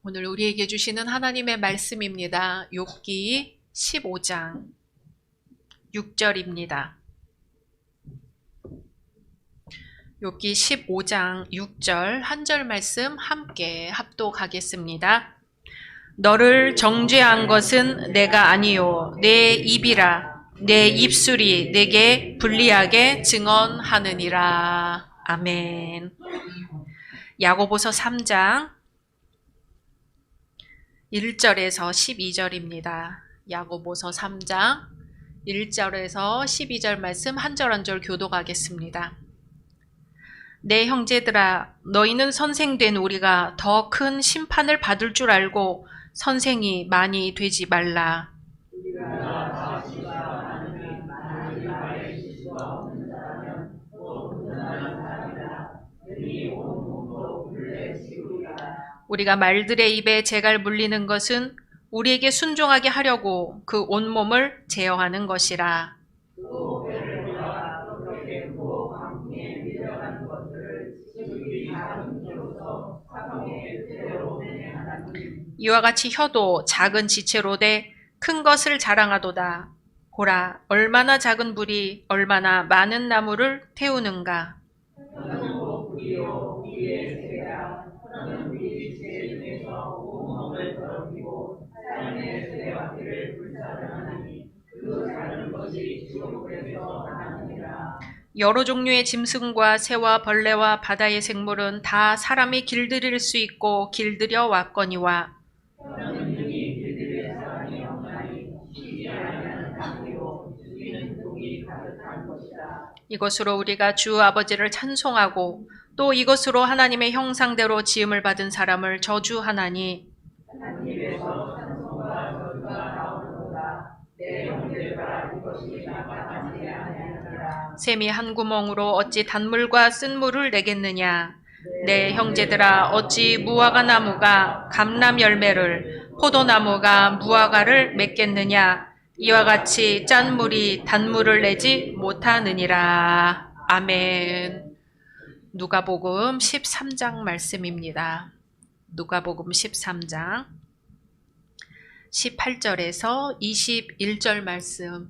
오늘 우리에게 주시는 하나님의 말씀입니다. 욥기 15장 6절입니다. 욥기 15장 6절 한 절 말씀 함께 합독하겠습니다. 너를 정죄한 것은 내가 아니요 내 입이라. 내 입술이 내게 불리하게 증언하느니라. 아멘. 야고보서 3장 1절에서 12절입니다. 야고보서 3장 1절에서 12절 말씀 한 절 한 절 교독하겠습니다. 내 형제들아, 너희는 선생된 우리가 더 큰 심판을 받을 줄 알고 선생이 많이 되지 말라. 우리가 말들의 입에 재갈 물리는 것은 우리에게 순종하게 하려고 그 온몸을 제어하는 것이라. 이와 같이 혀도 작은 지체로 돼 큰 것을 자랑하도다. 보라, 얼마나 작은 불이 얼마나 많은 나무를 태우는가. 여러 종류의 짐승과 새와 벌레와 바다의 생물은 다 사람이 길들일 수 있고 길들여 왔거니와 이것으로 우리가 주 아버지를 찬송하고 또 이것으로 하나님의 형상대로 지음을 받은 사람을 저주하나니 샘이 한 구멍으로 어찌 단물과 쓴물을 내겠느냐. 내 형제들아, 어찌 무화과 나무가 감람 열매를 포도나무가 무화과를 맺겠느냐. 이와 같이 짠 물이 단물을 내지 못하느니라. 아멘. 누가복음 13장 말씀입니다. 누가복음 13장 18절에서 21절 말씀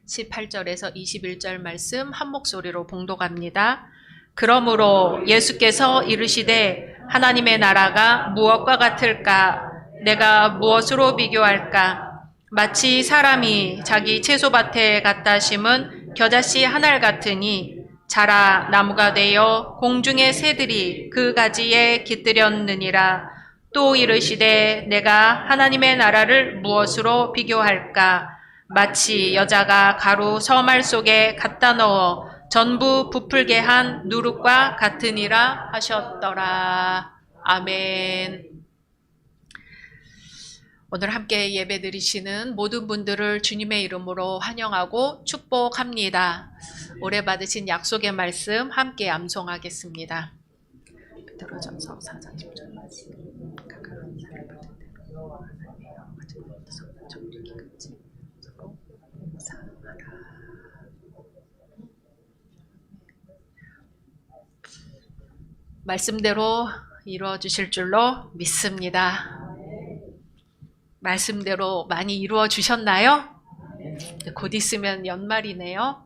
18절에서 21절 말씀 한 목소리로 봉독합니다. 그러므로 예수께서 이르시되 하나님의 나라가 무엇과 같을까? 내가 무엇으로 비교할까? 마치 사람이 자기 채소밭에 갖다 심은 겨자씨 한 알 같으니 자라 나무가 되어 공중의 새들이 그 가지에 깃들였느니라. 또 이르시되 내가 하나님의 나라를 무엇으로 비교할까? 마치 여자가 가루 서말 속에 갖다 넣어 전부 부풀게 한 누룩과 같으니라 하셨더라. 아멘. 오늘 함께 예배 드리시는 모든 분들을 주님의 이름으로 환영하고 축복합니다. 올해 받으신 약속의 말씀 함께 암송하겠습니다. 베드로전서 4장 10절 말씀. 각각 은사를 받은 대로 하나님의 영광을 정리기까지 서로 봉사하라. 말씀대로 이루어 주실 줄로 믿습니다. 말씀대로 많이 이루어 주셨나요? 곧 있으면 연말이네요.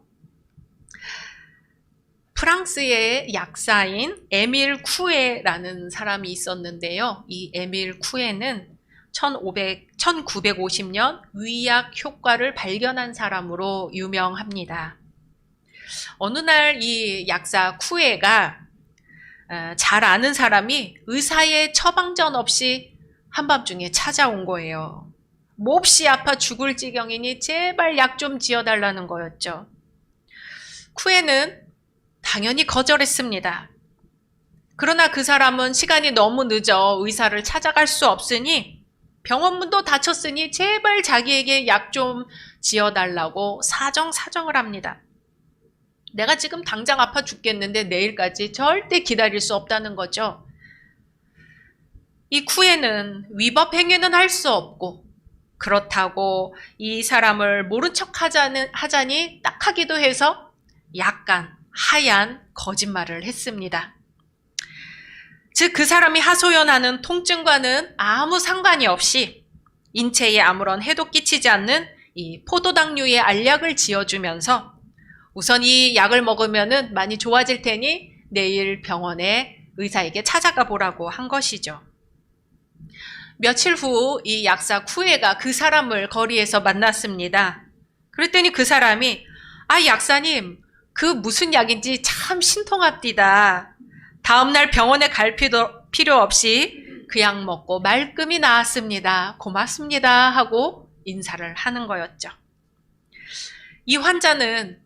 프랑스의 약사인 에밀 쿠에라는 사람이 있었는데요. 이 에밀 쿠에는 1950년 위약 효과를 발견한 사람으로 유명합니다. 어느 날 이 약사 쿠에가 잘 아는 사람이 의사의 처방전 없이 한밤중에 찾아온 거예요. 몹시 아파 죽을 지경이니 제발 약 좀 지어달라는 거였죠. 쿠에는 당연히 거절했습니다. 그러나 그 사람은 시간이 너무 늦어 의사를 찾아갈 수 없으니 병원 문도 닫혔으니 제발 자기에게 약 좀 지어달라고 사정을 합니다. 내가 지금 당장 아파 죽겠는데 내일까지 절대 기다릴 수 없다는 거죠. 이 쿠에는 위법 행위는 할 수 없고 그렇다고 이 사람을 모른 척 하자니 딱하기도 해서 약간 하얀 거짓말을 했습니다. 즉 그 사람이 하소연하는 통증과는 아무 상관이 없이 인체에 아무런 해도 끼치지 않는 이 포도당류의 알약을 지어주면서 우선 이 약을 먹으면은 많이 좋아질 테니 내일 병원에 의사에게 찾아가 보라고 한 것이죠. 며칠 후 이 약사 쿠에가 그 사람을 거리에서 만났습니다. 그랬더니 그 사람이 약사님, 그 무슨 약인지 참 신통합디다. 다음날 병원에 갈 필요 없이 그 약 먹고 말끔히 나았습니다. 고맙습니다. 하고 인사를 하는 거였죠. 이 환자는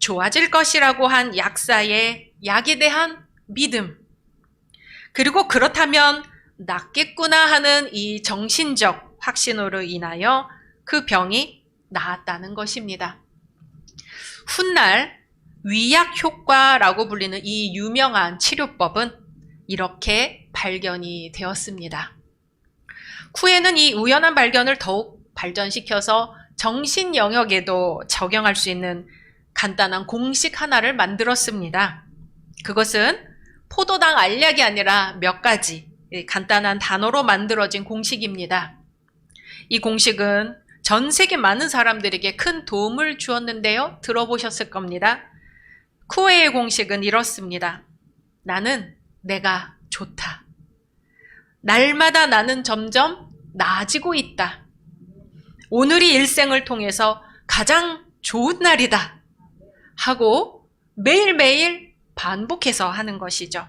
좋아질 것이라고 한 약사의 약에 대한 믿음, 그리고 그렇다면 낫겠구나 하는 이 정신적 확신으로 인하여 그 병이 나았다는 것입니다. 훗날 위약 효과라고 불리는 이 유명한 치료법은 이렇게 발견이 되었습니다. 쿠에는 이 우연한 발견을 더욱 발전시켜서 정신 영역에도 적용할 수 있는 간단한 공식 하나를 만들었습니다. 그것은 포도당 알약이 아니라 몇 가지 간단한 단어로 만들어진 공식입니다. 이 공식은 전 세계 많은 사람들에게 큰 도움을 주었는데요. 들어보셨을 겁니다. 쿠에의 공식은 이렇습니다. 나는 내가 좋다. 날마다 나는 점점 나아지고 있다. 오늘이 일생을 통해서 가장 좋은 날이다. 하고 매일매일 반복해서 하는 것이죠.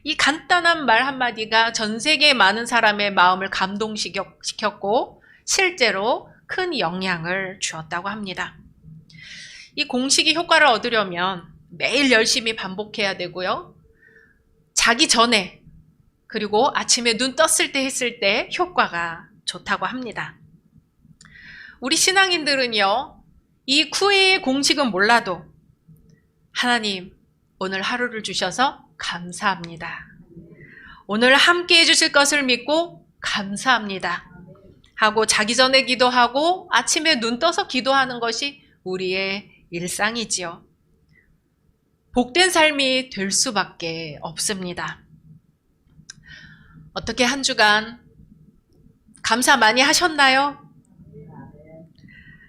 이 간단한 말 한마디가 전 세계 많은 사람의 마음을 감동시켰고 실제로 큰 영향을 주었다고 합니다. 이 공식이 효과를 얻으려면 매일 열심히 반복해야 되고요. 자기 전에 그리고 아침에 눈 떴을 때 했을 때 효과가 좋다고 합니다. 우리 신앙인들은요, 이 쿠에의 공식은 몰라도 하나님, 오늘 하루를 주셔서 감사합니다. 오늘 함께 해주실 것을 믿고 감사합니다. 하고 자기 전에 기도하고 아침에 눈 떠서 기도하는 것이 우리의 일상이지요. 복된 삶이 될 수밖에 없습니다. 어떻게 한 주간 감사 많이 하셨나요?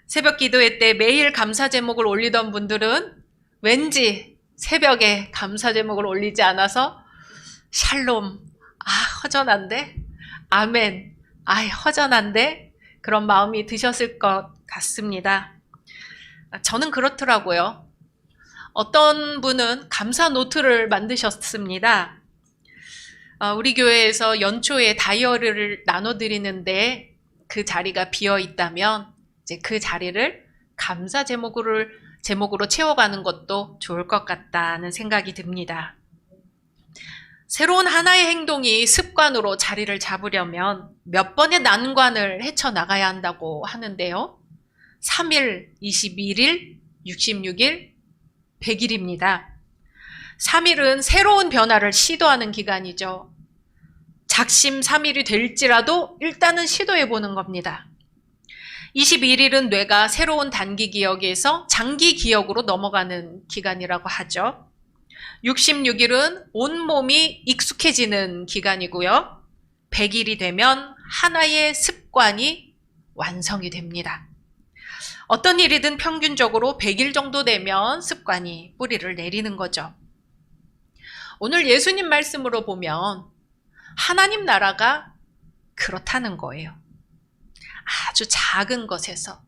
새벽 기도회 때 매일 감사 제목을 올리던 분들은 왠지 새벽에 감사 제목을 올리지 않아서 샬롬, 허전한데? 아멘, 허전한데? 그런 마음이 드셨을 것 같습니다. 저는 그렇더라고요. 어떤 분은 감사 노트를 만드셨습니다. 우리 교회에서 연초에 다이어리를 나눠드리는데 그 자리가 비어 있다면 이제 그 자리를 감사 제목으로 채워가는 것도 좋을 것 같다는 생각이 듭니다. 새로운 하나의 행동이 습관으로 자리를 잡으려면 몇 번의 난관을 헤쳐나가야 한다고 하는데요. 3일, 21일, 66일, 100일입니다. 3일은 새로운 변화를 시도하는 기간이죠. 작심 3일이 될지라도 일단은 시도해보는 겁니다. 21일은 뇌가 새로운 단기 기억에서 장기 기억으로 넘어가는 기간이라고 하죠. 66일은 온몸이 익숙해지는 기간이고요. 100일이 되면 하나의 습관이 완성이 됩니다. 어떤 일이든 평균적으로 100일 정도 되면 습관이 뿌리를 내리는 거죠. 오늘 예수님 말씀으로 보면 하나님 나라가 그렇다는 거예요. 아주 작은 것에서,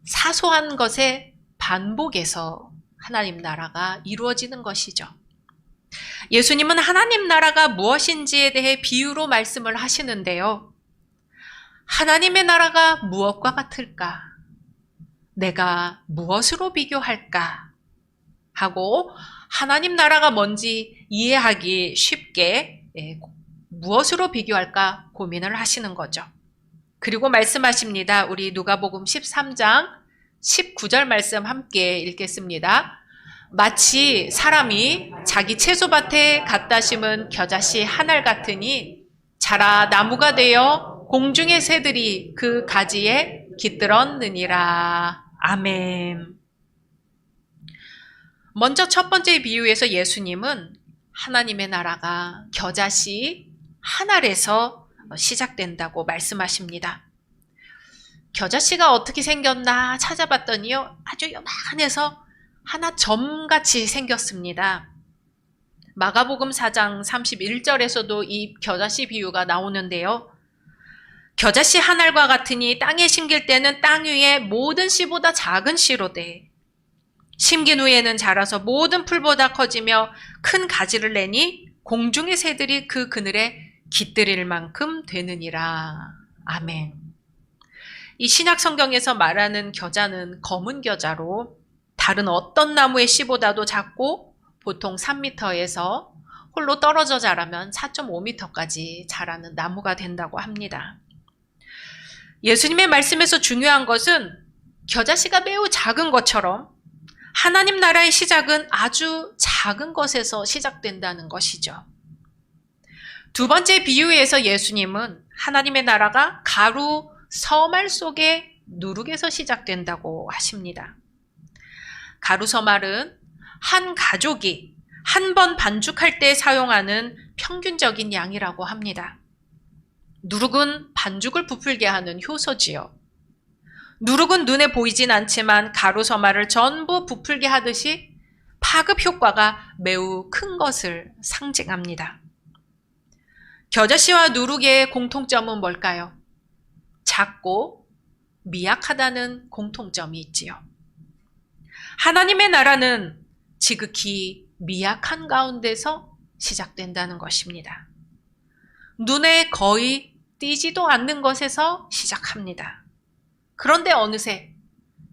사소한 것의 반복에서 하나님 나라가 이루어지는 것이죠. 예수님은 하나님 나라가 무엇인지에 대해 비유로 말씀을 하시는데요. 하나님의 나라가 무엇과 같을까? 내가 무엇으로 비교할까? 하고 하나님 나라가 뭔지 이해하기 쉽게 무엇으로 비교할까 고민을 하시는 거죠. 그리고 말씀하십니다. 우리 누가복음 13장 19절 말씀 함께 읽겠습니다. 마치 사람이 자기 채소밭에 갖다 심은 겨자씨 한 알 같으니 자라 나무가 되어 공중의 새들이 그 가지에 깃들었느니라. 아멘. 먼저 첫 번째 비유에서 예수님은 하나님의 나라가 겨자씨 한 알에서 시작된다고 말씀하십니다. 겨자씨가 어떻게 생겼나 찾아봤더니요, 아주 요만해서 하나 점같이 생겼습니다. 마가복음 4장 31절에서도 이 겨자씨 비유가 나오는데요. 겨자씨 한 알과 같으니 땅에 심길 때는 땅 위에 모든 씨보다 작은 씨로 돼. 심긴 후에는 자라서 모든 풀보다 커지며 큰 가지를 내니 공중의 새들이 그 그늘에 깃들일 만큼 되느니라. 아멘. 이 신약 성경에서 말하는 겨자는 검은 겨자로 다른 어떤 나무의 씨보다도 작고 보통 3m에서 홀로 떨어져 자라면 4.5m까지 자라는 나무가 된다고 합니다. 예수님의 말씀에서 중요한 것은 겨자씨가 매우 작은 것처럼 하나님 나라의 시작은 아주 작은 것에서 시작된다는 것이죠. 두 번째 비유에서 예수님은 하나님의 나라가 가루 서말 속의 누룩에서 시작된다고 하십니다. 가루 서말은 한 가족이 한 번 반죽할 때 사용하는 평균적인 양이라고 합니다. 누룩은 반죽을 부풀게 하는 효소지요. 누룩은 눈에 보이진 않지만 가루 서말을 전부 부풀게 하듯이 파급 효과가 매우 큰 것을 상징합니다. 겨자씨와 누룩의 공통점은 뭘까요? 작고 미약하다는 공통점이 있지요. 하나님의 나라는 지극히 미약한 가운데서 시작된다는 것입니다. 눈에 거의 띄지도 않는 것에서 시작합니다. 그런데 어느새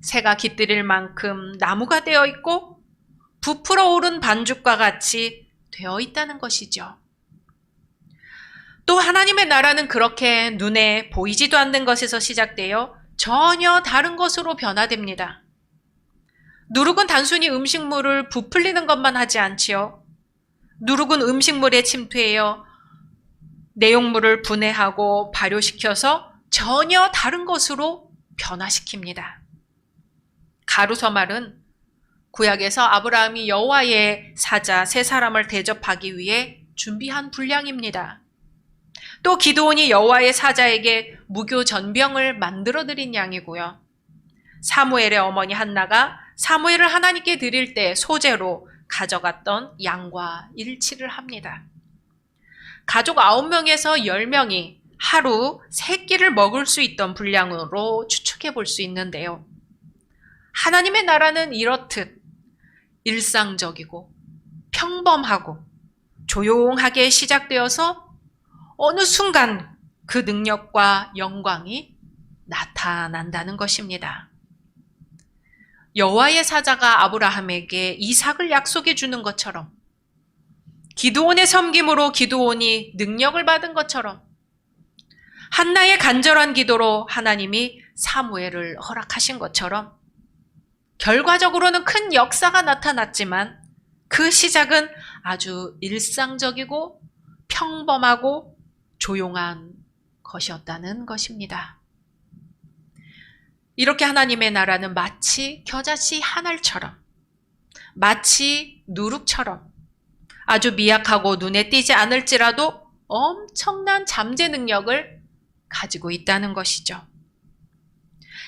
새가 깃들일 만큼 나무가 되어 있고 부풀어 오른 반죽과 같이 되어 있다는 것이죠. 또 하나님의 나라는 그렇게 눈에 보이지도 않는 것에서 시작되어 전혀 다른 것으로 변화됩니다. 누룩은 단순히 음식물을 부풀리는 것만 하지 않지요. 누룩은 음식물에 침투해요. 내용물을 분해하고 발효시켜서 전혀 다른 것으로 변화시킵니다. 가루서말은 구약에서 아브라함이 여호와의 사자 세 사람을 대접하기 위해 준비한 분량입니다. 또 기드온이 여호와의 사자에게 무교 전병을 만들어드린 양이고요. 사무엘의 어머니 한나가 사무엘을 하나님께 드릴 때 소재로 가져갔던 양과 일치를 합니다. 가족 9명에서 10명이 하루 3끼를 먹을 수 있던 분량으로 추측해 볼 수 있는데요. 하나님의 나라는 이렇듯 일상적이고 평범하고 조용하게 시작되어서 어느 순간 그 능력과 영광이 나타난다는 것입니다. 여호와의 사자가 아브라함에게 이삭을 약속해 주는 것처럼, 기드온의 섬김으로 기드온이 능력을 받은 것처럼, 한나의 간절한 기도로 하나님이 사무엘을 허락하신 것처럼 결과적으로는 큰 역사가 나타났지만 그 시작은 아주 일상적이고 평범하고 조용한 것이었다는 것입니다. 이렇게 하나님의 나라는 마치 겨자씨 한 알처럼, 마치 누룩처럼 아주 미약하고 눈에 띄지 않을지라도 엄청난 잠재 능력을 가지고 있다는 것이죠.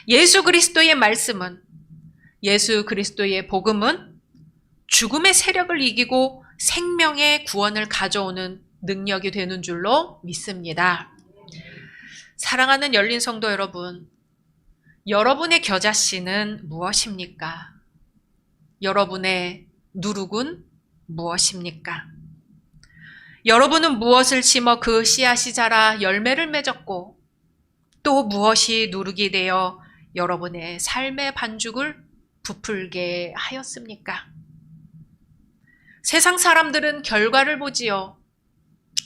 예수 그리스도의 말씀은, 예수 그리스도의 복음은 죽음의 세력을 이기고 생명의 구원을 가져오는 능력이 되는 줄로 믿습니다. 사랑하는 열린 성도 여러분, 여러분의 겨자씨는 무엇입니까? 여러분의 누룩은 무엇입니까? 여러분은 무엇을 심어 그 씨앗이 자라 열매를 맺었고 또 무엇이 누룩이 되어 여러분의 삶의 반죽을 부풀게 하였습니까? 세상 사람들은 결과를 보지요.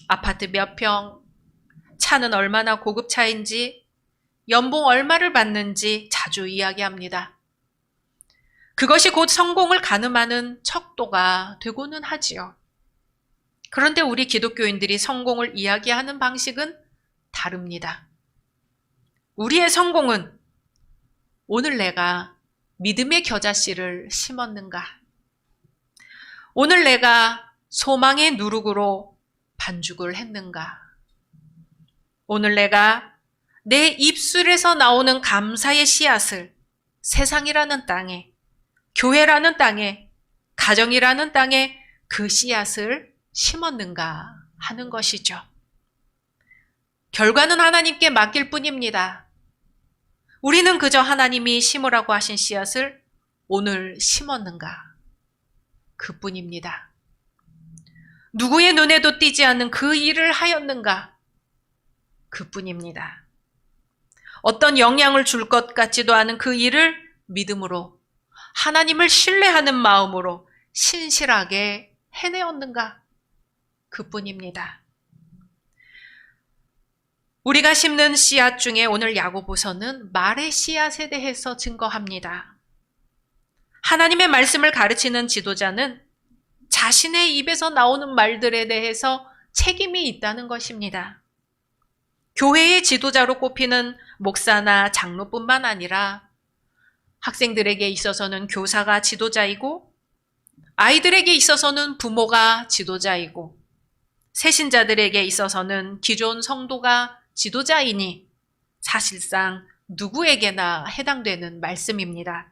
아파트 몇 평, 차는 얼마나 고급 차인지, 연봉 얼마를 받는지 자주 이야기합니다. 그것이 곧 성공을 가늠하는 척도가 되고는 하지요. 그런데 우리 기독교인들이 성공을 이야기하는 방식은 다릅니다. 우리의 성공은 오늘 내가 믿음의 겨자씨를 심었는가? 오늘 내가 소망의 누룩으로 반죽을 했는가? 오늘 내가 내 입술에서 나오는 감사의 씨앗을 세상이라는 땅에, 교회라는 땅에, 가정이라는 땅에 그 씨앗을 심었는가 하는 것이죠. 결과는 하나님께 맡길 뿐입니다. 우리는 그저 하나님이 심으라고 하신 씨앗을 오늘 심었는가? 그뿐입니다. 누구의 눈에도 띄지 않는 그 일을 하였는가? 그뿐입니다. 어떤 영향을 줄 것 같지도 않은 그 일을 믿음으로, 하나님을 신뢰하는 마음으로 신실하게 해내었는가? 그뿐입니다. 우리가 심는 씨앗 중에 오늘 야고보서는 말의 씨앗에 대해서 증거합니다. 하나님의 말씀을 가르치는 지도자는 자신의 입에서 나오는 말들에 대해서 책임이 있다는 것입니다. 교회의 지도자로 꼽히는 목사나 장로뿐만 아니라 학생들에게 있어서는 교사가 지도자이고, 아이들에게 있어서는 부모가 지도자이고, 새신자들에게 있어서는 기존 성도가 지도자이니 사실상 누구에게나 해당되는 말씀입니다.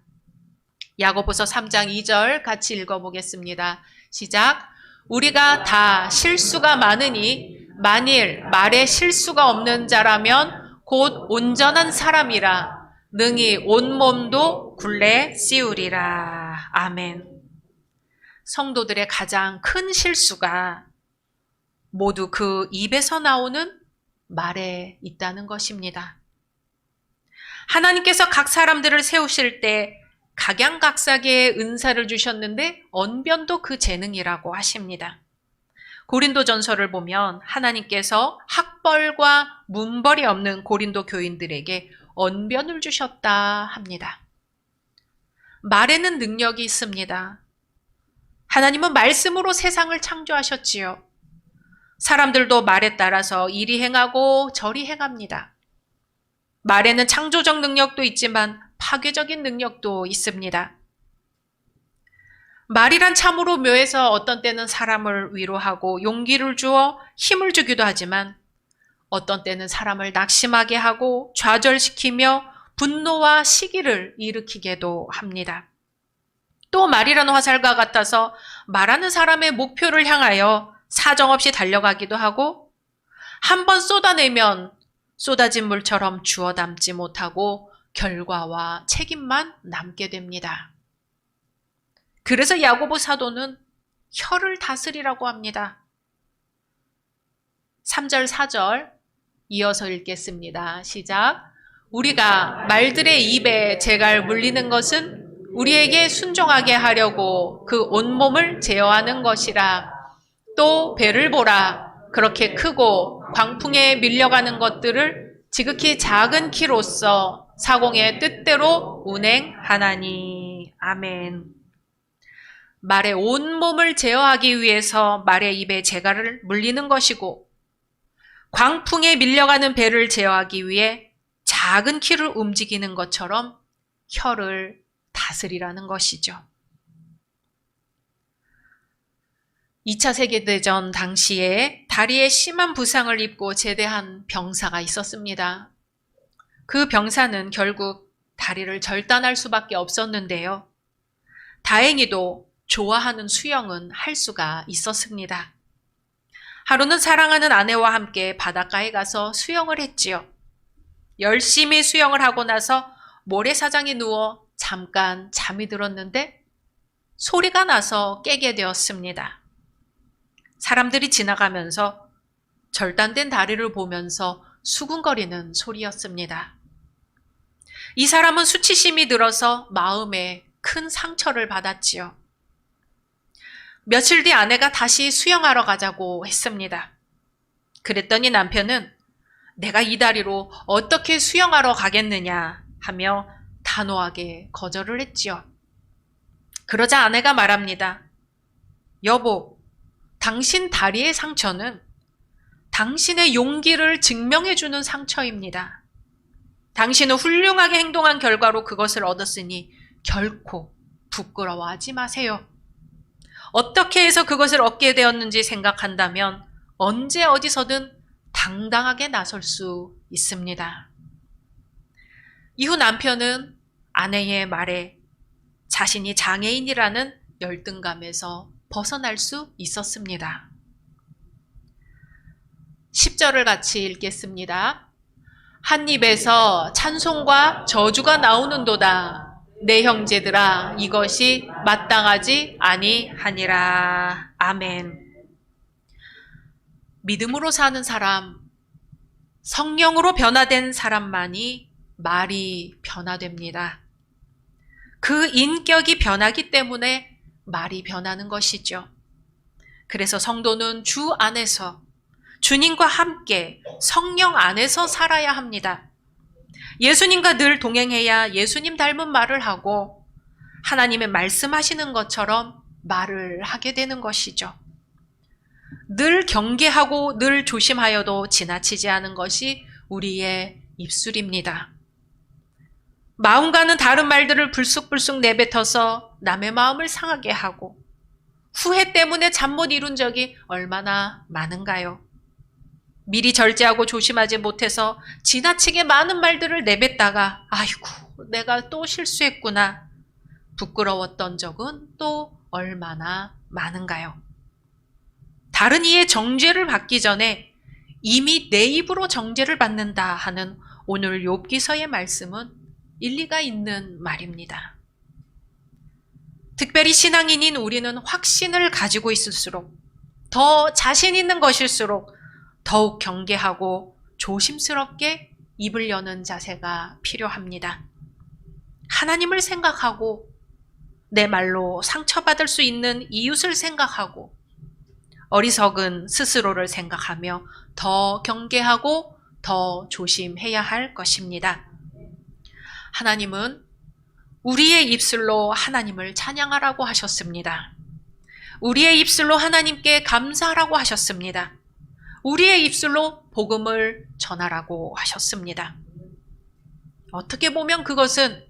야고보서 3장 2절 같이 읽어보겠습니다. 시작. 우리가 다 실수가 많으니 만일 말에 실수가 없는 자라면 곧 온전한 사람이라 능히 온몸도 굴레 씌우리라. 아멘. 성도들의 가장 큰 실수가 모두 그 입에서 나오는 말에 있다는 것입니다. 하나님께서 각 사람들을 세우실 때 각양각색의 은사를 주셨는데 언변도 그 재능이라고 하십니다. 고린도전서를 보면 하나님께서 학벌과 문벌이 없는 고린도 교인들에게 언변을 주셨다 합니다. 말에는 능력이 있습니다. 하나님은 말씀으로 세상을 창조하셨지요. 사람들도 말에 따라서 이리 행하고 저리 행합니다. 말에는 창조적 능력도 있지만 파괴적인 능력도 있습니다. 말이란 참으로 묘해서 어떤 때는 사람을 위로하고 용기를 주어 힘을 주기도 하지만 어떤 때는 사람을 낙심하게 하고 좌절시키며 분노와 시기를 일으키기도 합니다. 또 말이라는 화살과 같아서 말하는 사람의 목표를 향하여 사정없이 달려가기도 하고 한 번 쏟아내면 쏟아진 물처럼 주워 담지 못하고 결과와 책임만 남게 됩니다. 그래서 야고보 사도는 혀를 다스리라고 합니다. 3절 4절 이어서 읽겠습니다. 시작. 우리가 말들의 입에 재갈 물리는 것은 우리에게 순종하게 하려고 그 온몸을 제어하는 것이라. 또 배를 보라. 그렇게 크고 광풍에 밀려가는 것들을 지극히 작은 키로서 사공의 뜻대로 운행하나니. 아멘. 말의 온몸을 제어하기 위해서 말의 입에 재갈을 물리는 것이고, 광풍에 밀려가는 배를 제어하기 위해 작은 키를 움직이는 것처럼 혀를 다스리라는 것이죠. 2차 세계대전 당시에 다리에 심한 부상을 입고 제대한 병사가 있었습니다. 그 병사는 결국 다리를 절단할 수밖에 없었는데요. 다행히도 좋아하는 수영은 할 수가 있었습니다. 하루는 사랑하는 아내와 함께 바닷가에 가서 수영을 했지요. 열심히 수영을 하고 나서 모래사장에 누워 잠깐 잠이 들었는데 소리가 나서 깨게 되었습니다. 사람들이 지나가면서 절단된 다리를 보면서 수군거리는 소리였습니다. 이 사람은 수치심이 들어서 마음에 큰 상처를 받았지요. 며칠 뒤 아내가 다시 수영하러 가자고 했습니다. 그랬더니 남편은 내가 이 다리로 어떻게 수영하러 가겠느냐 하며 단호하게 거절을 했지요. 그러자 아내가 말합니다. 여보, 당신 다리의 상처는 당신의 용기를 증명해주는 상처입니다. 당신은 훌륭하게 행동한 결과로 그것을 얻었으니 결코 부끄러워하지 마세요. 어떻게 해서 그것을 얻게 되었는지 생각한다면 언제 어디서든 당당하게 나설 수 있습니다. 이후 남편은 아내의 말에 자신이 장애인이라는 열등감에서 벗어날 수 있었습니다. 10절을 같이 읽겠습니다. 한 입에서 찬송과 저주가 나오는도다. 내 형제들아, 이것이 마땅하지 아니하니라. 아멘. 믿음으로 사는 사람, 성령으로 변화된 사람만이 말이 변화됩니다. 그 인격이 변하기 때문에 말이 변하는 것이죠. 그래서 성도는 주 안에서, 주님과 함께 성령 안에서 살아야 합니다. 예수님과 늘 동행해야 예수님 닮은 말을 하고 하나님의 말씀하시는 것처럼 말을 하게 되는 것이죠. 늘 경계하고 늘 조심하여도 지나치지 않은 것이 우리의 입술입니다. 마음과는 다른 말들을 불쑥불쑥 내뱉어서 남의 마음을 상하게 하고 후회 때문에 잠 못 이룬 적이 얼마나 많은가요? 미리 절제하고 조심하지 못해서 지나치게 많은 말들을 내뱉다가 아이고 내가 또 실수했구나 부끄러웠던 적은 또 얼마나 많은가요? 다른 이의 정죄를 받기 전에 이미 내 입으로 정죄를 받는다 하는 오늘 욥기서의 말씀은 일리가 있는 말입니다. 특별히 신앙인인 우리는 확신을 가지고 있을수록 더 자신 있는 것일수록 더욱 경계하고 조심스럽게 입을 여는 자세가 필요합니다. 하나님을 생각하고 내 말로 상처받을 수 있는 이웃을 생각하고 어리석은 스스로를 생각하며 더 경계하고 더 조심해야 할 것입니다. 하나님은 우리의 입술로 하나님을 찬양하라고 하셨습니다. 우리의 입술로 하나님께 감사하라고 하셨습니다. 우리의 입술로 복음을 전하라고 하셨습니다. 어떻게 보면 그것은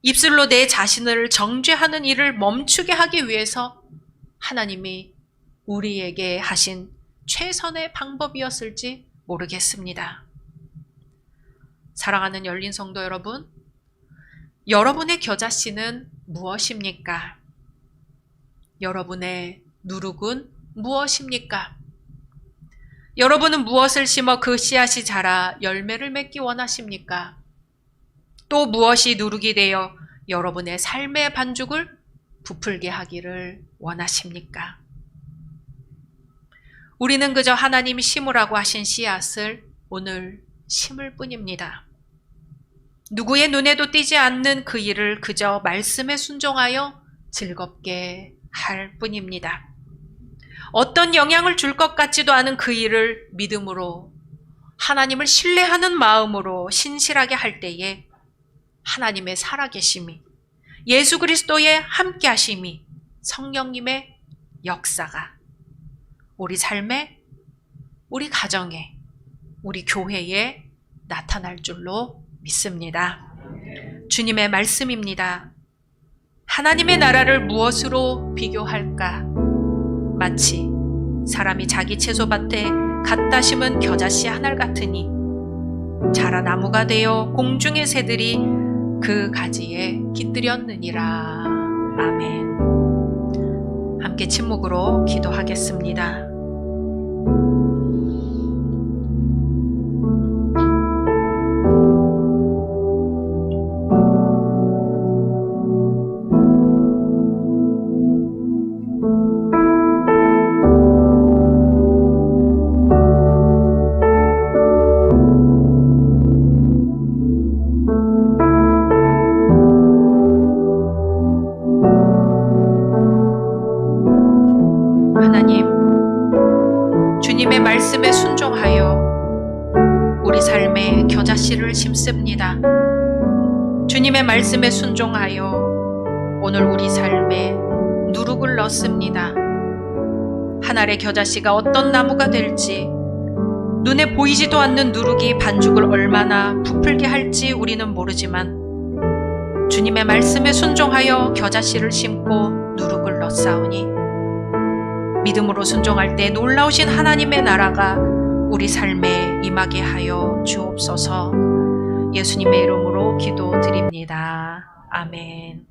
입술로 내 자신을 정죄하는 일을 멈추게 하기 위해서 하나님이 우리에게 하신 최선의 방법이었을지 모르겠습니다. 사랑하는 열린 성도 여러분, 여러분의 겨자씨는 무엇입니까? 여러분의 누룩은 무엇입니까? 여러분은 무엇을 심어 그 씨앗이 자라 열매를 맺기 원하십니까? 또 무엇이 누룩이 되어 여러분의 삶의 반죽을 부풀게 하기를 원하십니까? 우리는 그저 하나님이 심으라고 하신 씨앗을 오늘 심을 뿐입니다. 누구의 눈에도 띄지 않는 그 일을 그저 말씀에 순종하여 즐겁게 할 뿐입니다. 어떤 영향을 줄 것 같지도 않은 그 일을 믿음으로 하나님을 신뢰하는 마음으로 신실하게 할 때에 하나님의 살아계심이, 예수 그리스도의 함께하심이, 성령님의 역사가 우리 삶에, 우리 가정에, 우리 교회에 나타날 줄로 믿습니다. 주님의 말씀입니다. 하나님의 나라를 무엇으로 비교할까? 마치 사람이 자기 채소밭에 갖다 심은 겨자씨 한 알 같으니 자라 나무가 되어 공중의 새들이 그 가지에 깃들였느니라. 아멘. 함께 침묵으로 기도하겠습니다. 하나님, 주님의 말씀에 순종하여 우리 삶에 겨자씨를 심습니다. 주님의 말씀에 순종하여 오늘 우리 삶에 누룩을 넣습니다. 한 알의 겨자씨가 어떤 나무가 될지, 눈에 보이지도 않는 누룩이 반죽을 얼마나 부풀게 할지 우리는 모르지만 주님의 말씀에 순종하여 겨자씨를 심고 누룩을 넣사오니 믿음으로 순종할 때 놀라우신 하나님의 나라가 우리 삶에 임하게 하여 주옵소서. 예수님의 이름으로 기도드립니다. 아멘.